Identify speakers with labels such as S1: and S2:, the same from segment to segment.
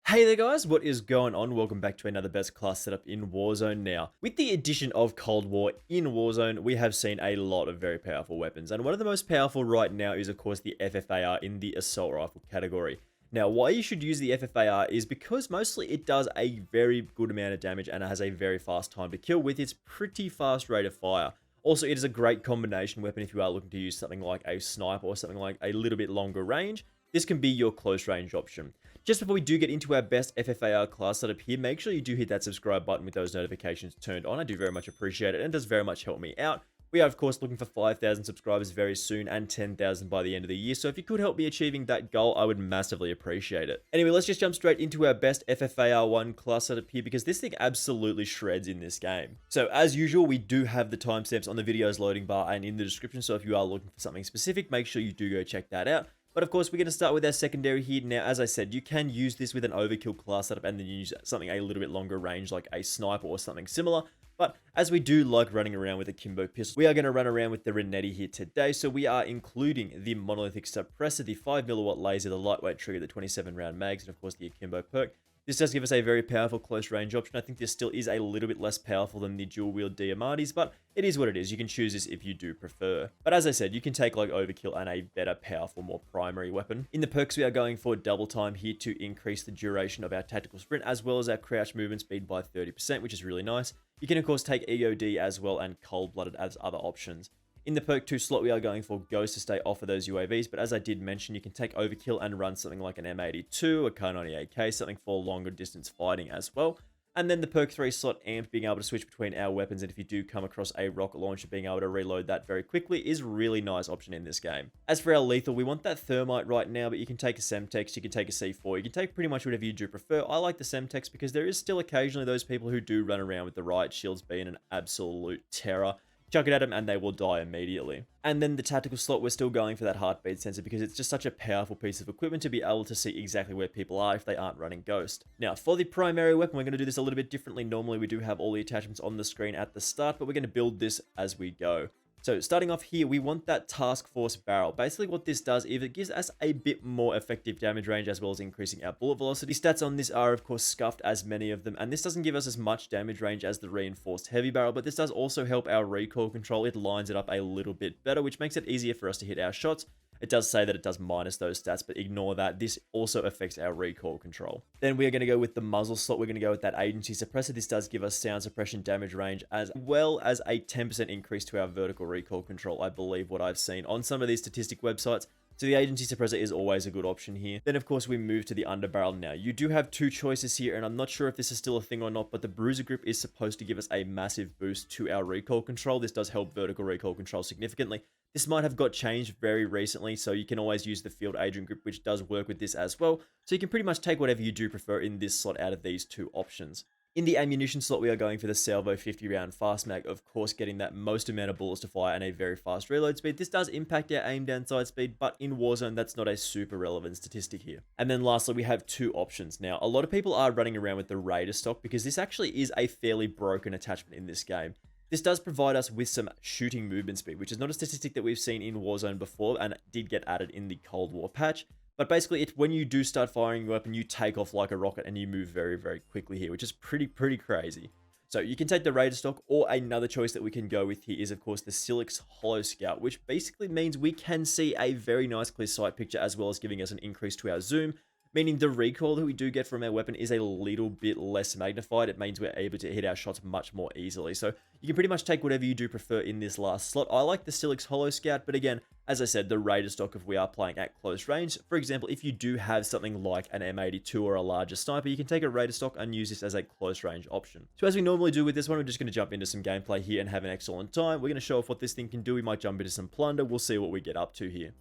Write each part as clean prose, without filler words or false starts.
S1: Hey there guys, what is going on? Welcome back to another best class setup in Warzone now. With the addition of Cold War in Warzone, we have seen a lot of very powerful weapons, and one of the most powerful right now is of course the FFAR in the Assault Rifle category. Now why you should use the FFAR is because mostly it does a very good amount of damage and it has a very fast time to kill with its pretty fast rate of fire. Also, it is a great combination weapon if you are looking to use something like a sniper or something like a little bit longer range. This can be your close range option. Just before we do get into our best FFAR class setup here, make sure you do hit that subscribe button with those notifications turned on. I do very much appreciate it and it does very much help me out. We are, of course, looking for 5,000 subscribers very soon and 10,000 by the end of the year. So if you could help me achieving that goal, I would massively appreciate it. Anyway, let's just jump straight into our best FFAR1 class setup here because this thing absolutely shreds in this game. So as usual, we do have the timestamps on the video's loading bar and in the description. So if you are looking for something specific, make sure you do go check that out. But of course, we're going to start with our secondary here. Now, as I said, you can use this with an overkill class setup and then use something a little bit longer range like a sniper or something similar. But as we do like running around with a Kimbo pistol, we are going to run around with the Renetti here today. So we are including the Monolithic Suppressor, the 5mm laser, the lightweight trigger, the 27 round mags, and of course the Akimbo perk. This does give us a very powerful close range option. I think this still is a little bit less powerful than the dual wield Diamantes, but it is what it is. You can choose this if you do prefer. But as I said, you can take like overkill and a better, powerful, more primary weapon. In the perks, we are going for double time here to increase the duration of our tactical sprint, as well as our crouch movement speed by 30%, which is really nice. You can of course take EOD as well and cold-blooded as other options. In the perk 2 slot, we are going for Ghost to stay off of those UAVs, but as I did mention, you can take Overkill and run something like an M82, a Kar98K, something for longer distance fighting as well. And then the perk 3 slot, Amp, being able to switch between our weapons, and if you do come across a rocket launcher, being able to reload that very quickly is a really nice option in this game. As for our lethal, we want that Thermite right now, but you can take a Semtex, you can take a C4, you can take pretty much whatever you do prefer. I like the Semtex because there is still occasionally those people who do run around with the riot shields being an absolute terror. Chuck it at them and they will die immediately. And then the tactical slot, we're still going for that heartbeat sensor because it's just such a powerful piece of equipment to be able to see exactly where people are if they aren't running Ghost. Now, for the primary weapon, we're going to do this a little bit differently. Normally, we do have all the attachments on the screen at the start, but we're going to build this as we go. So starting off here, we want that Task Force barrel. Basically what this does is it gives us a bit more effective damage range as well as increasing our bullet velocity. Stats on this are of course scuffed as many of them, and this doesn't give us as much damage range as the reinforced heavy barrel, but this does also help our recoil control. It lines it up a little bit better, which makes it easier for us to hit our shots. It does say that it does minus those stats, but ignore that. This also affects our recoil control. Then we are going to go with the muzzle slot. We're going to go with that agency suppressor. This does give us sound suppression damage range as well as a 10% increase to our vertical recoil control, I believe what I've seen on some of these statistic websites. So the agency suppressor is always a good option here. Then of course we move to the underbarrel now. You do have two choices here, and I'm not sure if this is still a thing or not, but the Bruiser Grip is supposed to give us a massive boost to our recoil control. This does help vertical recoil control significantly. This might have got changed very recently, so you can always use the Field Agent Grip, which does work with this as well. So you can pretty much take whatever you do prefer in this slot out of these two options. In the ammunition slot, we are going for the Salvo 50 round fast mag, of course getting that most amount of bullets to fire and a very fast reload speed. This does impact our aim down sight speed, but in Warzone, that's not a super relevant statistic here. And then lastly, we have two options. Now, a lot of people are running around with the Raider stock because this actually is a fairly broken attachment in this game. This does provide us with some shooting movement speed, which is not a statistic that we've seen in Warzone before and did get added in the Cold War patch. But basically, it's when you do start firing your weapon, you take off like a rocket and you move very, very quickly here, which is pretty crazy. So you can take the Raider stock, or another choice that we can go with here is, of course, the Silex Holo Scout, which basically means we can see a very nice clear sight picture as well as giving us an increase to our zoom, meaning the recoil that we do get from our weapon is a little bit less magnified. It means we're able to hit our shots much more easily. So you can pretty much take whatever you do prefer in this last slot. I like the Silex Holo Scout, but again, as I said, the Raider stock if we are playing at close range. For example, if you do have something like an M82 or a larger sniper, you can take a Raider stock and use this as a close range option. So as we normally do with this one, we're just going to jump into some gameplay here and have an excellent time. We're going to show off what this thing can do. We might jump into some plunder. We'll see what we get up to here.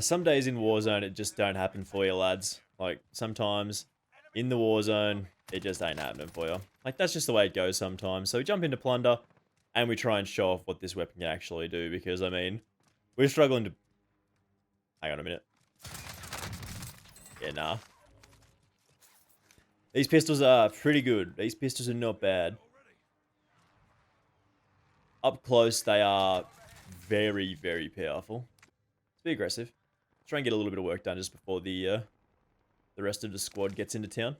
S1: Some days in Warzone, it just don't happen for you, lads. Like, sometimes in the Warzone, it just ain't happening for you. Like, that's just the way it goes sometimes. So we jump into plunder, and we try and show off what this weapon can actually do, because, I mean, we're struggling to... Hang on a minute. Yeah, nah. These pistols are pretty good. These pistols are not bad. Up close, they are very powerful. Let's be aggressive. Try and get a little bit of work done just before the the rest of the squad gets into town.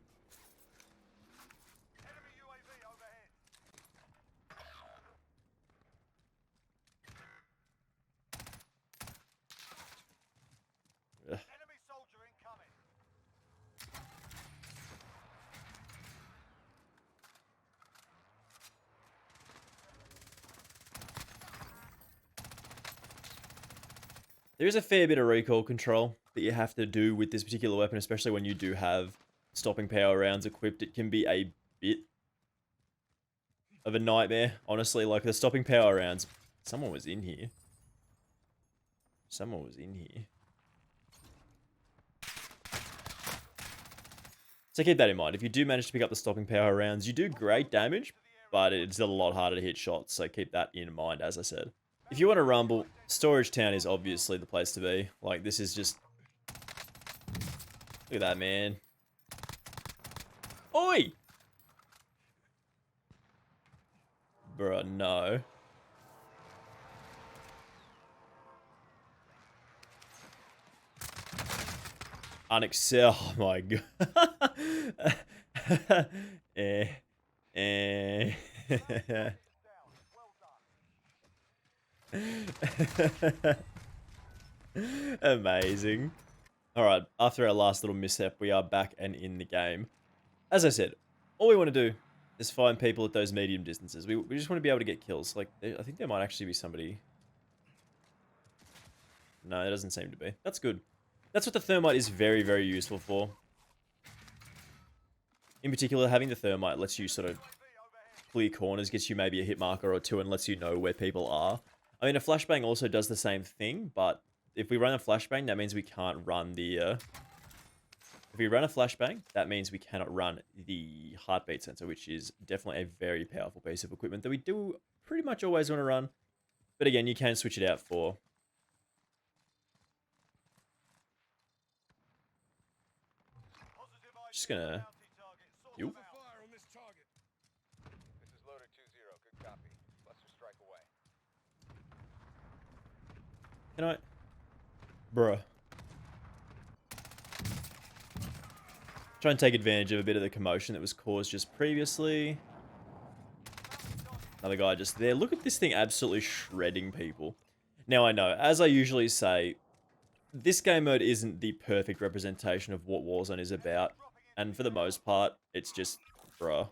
S1: Ugh. There is a fair bit of recoil control that you have to do with this particular weapon, especially when you do have stopping power rounds equipped. It can be a bit of a nightmare, honestly. Like, the stopping power rounds... Someone was in here. Someone was in here. So keep that in mind. If you do manage to pick up the stopping power rounds, you do great damage, but it's a lot harder to hit shots, so keep that in mind, as I said. If you want to rumble, Storage Town is obviously the place to be. Like, this is just... Look at that, man. Oi! Bruh, no. Oh my god. Amazing. Alright, after our last little mishap, we are back and in the game. As I said, all we want to do is find people at those medium distances. We just want to be able to get kills. Like, I think there might actually be somebody... No, there doesn't seem to be. That's good. That's what the thermite is very, very useful for. In particular, having the thermite lets you sort of clear corners, gets you maybe a hit marker or two, and lets you know where people are. I mean, a flashbang also does the same thing, but if we run a flashbang, that means we can't run the... If we run a flashbang, that means we cannot run the heartbeat sensor, which is definitely a very powerful piece of equipment that we do pretty much always want to run. But again, you can switch it out for... Just gonna... You. Can I... Bruh. Try and take advantage of a bit of the commotion that was caused just previously. Another guy just there. Look at this thing absolutely shredding people. Now I know, as I usually say, this game mode isn't the perfect representation of what Warzone is about. And for the most part, it's just, bruh.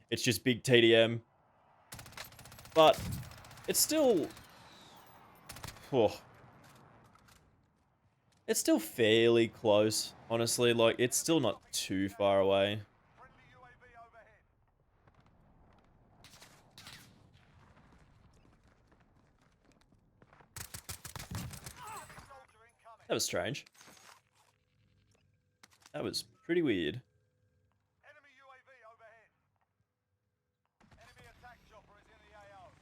S1: It's just big TDM. But, it's still... Oh. It's still fairly close, honestly. Like, it's still not too far away. That was strange. That was pretty weird.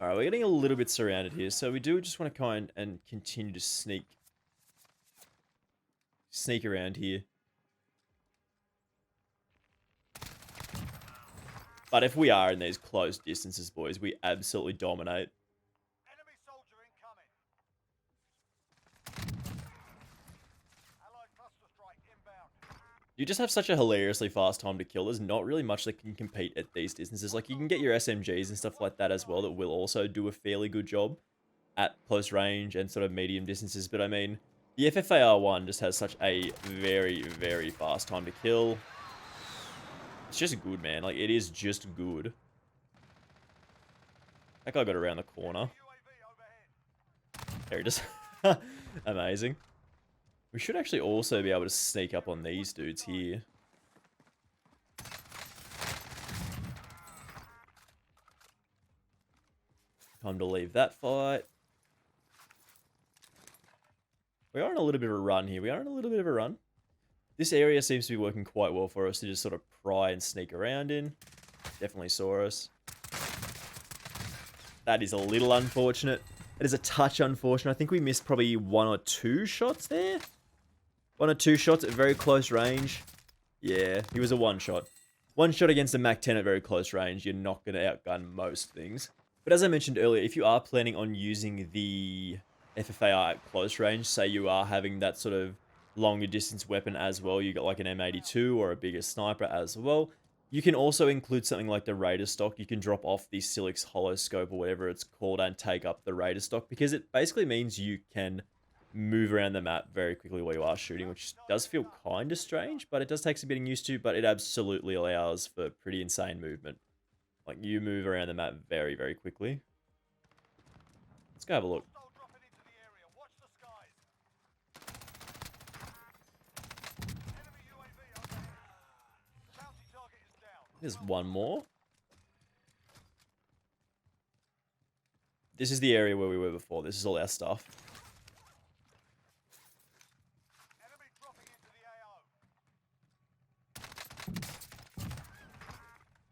S1: Alright, we're getting a little bit surrounded here, so we do just want to kind and continue to sneak around here. But if we are in these close distances, boys, we absolutely dominate. Enemy soldier incoming. Allied cluster strike inbound. You just have such a hilariously fast time to kill. There's not really much that can compete at these distances. Like, you can get your SMGs and stuff like that as well that will also do a fairly good job at close range and sort of medium distances. But I mean, the FFAR1 just has such a very, very fast time to kill. It's just good, man. Like, it is just good. That guy got around the corner. There he is. Amazing. We should actually also be able to sneak up on these dudes here. Time to leave that fight. We are on a little bit of a run here. This area seems to be working quite well for us to just sort of pry and sneak around in. Definitely saw us. That is a little unfortunate. It is a touch unfortunate. I think we missed probably 1 or 2 shots there. 1 or 2 shots at very close range. Yeah, he was a 1 shot. 1 shot against a MAC-10 at very close range. You're not going to outgun most things. But as I mentioned earlier, if you are planning on using the FFAR at close range, say you are having that sort of longer distance weapon as well. You got like an M82 or a bigger sniper as well. You can also include something like the Raider stock. You can drop off the Silix Hollow Scope or whatever it's called and take up the Raider stock, because it basically means you can move around the map very quickly while you are shooting, which does feel kind of strange, but it does take some getting used to, but it absolutely allows for pretty insane movement. Like, you move around the map very, very quickly. Let's go have a look. There's one more. This is the area where we were before. This is all our stuff.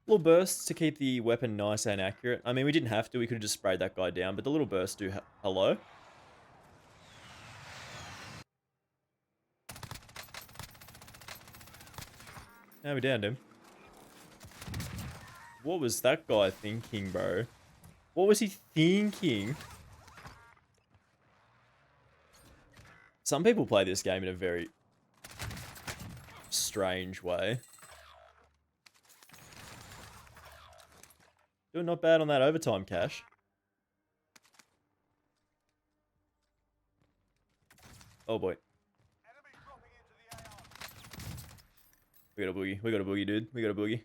S1: Little bursts to keep the weapon nice and accurate. I mean, we didn't have to. We could have just sprayed that guy down, but the little bursts do hello. Now we downed him. What was that guy thinking, bro? What was he thinking? Some people play this game in a very strange way. Doing not bad on that overtime cash. Oh boy. We got a boogie. We got a boogie, dude. We got a boogie.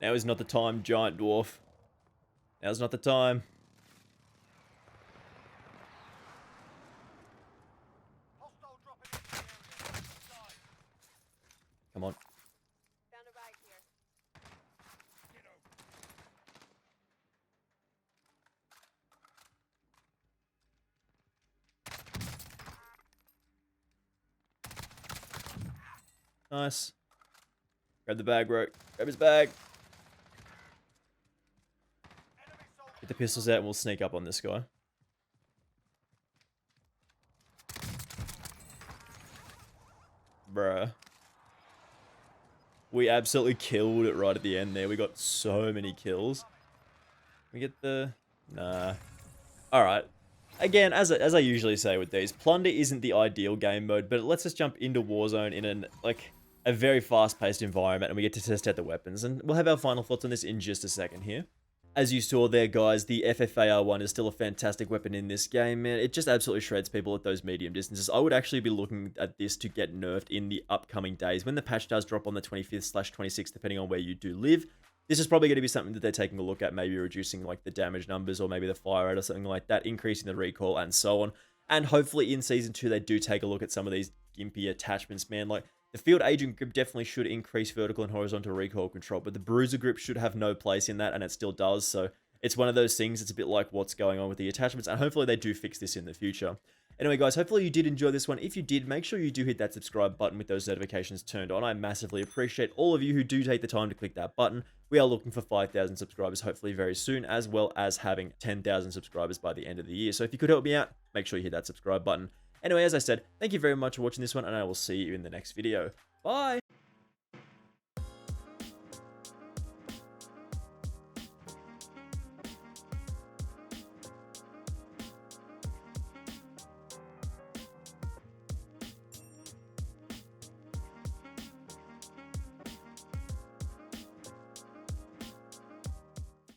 S1: Now is not the time, giant dwarf. Now's not the time. Come on.
S2: Found a bag here.
S1: Nice. Grab the bag, bro. Grab his bag. Get the pistols out and we'll sneak up on this guy. Bruh. We absolutely killed it right at the end there. We got so many kills. We get the... Nah. Alright. Again, as I usually say with these, Plunder isn't the ideal game mode, but it lets us jump into Warzone in a very fast-paced environment, and we get to test out the weapons. And we'll have our final thoughts on this in just a second here. As you saw there, guys, the FFAR1 is still a fantastic weapon in this game, man. It just absolutely shreds people at those medium distances. I would actually be looking at this to get nerfed in the upcoming days. When the patch does drop on the 25th/26th, depending on where you do live, this is probably going to be something that they're taking a look at, maybe reducing like the damage numbers or maybe the fire rate or something like that, increasing the recoil and so on. And hopefully in Season 2, they do take a look at some of these gimpy attachments, man. Like, the Field Agent grip definitely should increase vertical and horizontal recoil control, but the Bruiser grip should have no place in that, and it still does, so it's one of those things. It's a bit like what's going on with the attachments, and hopefully they do fix this in the future. Anyway, guys, hopefully you did enjoy this one. If you did, make sure you do hit that subscribe button with those notifications turned on. I massively appreciate all of you who do take the time to click that button. We are looking for 5,000 subscribers hopefully very soon, as well as having 10,000 subscribers by the end of the year. So if you could help me out, make sure you hit that subscribe button. Anyway, as I said, thank you very much for watching this one, and I will see you in the next video. Bye!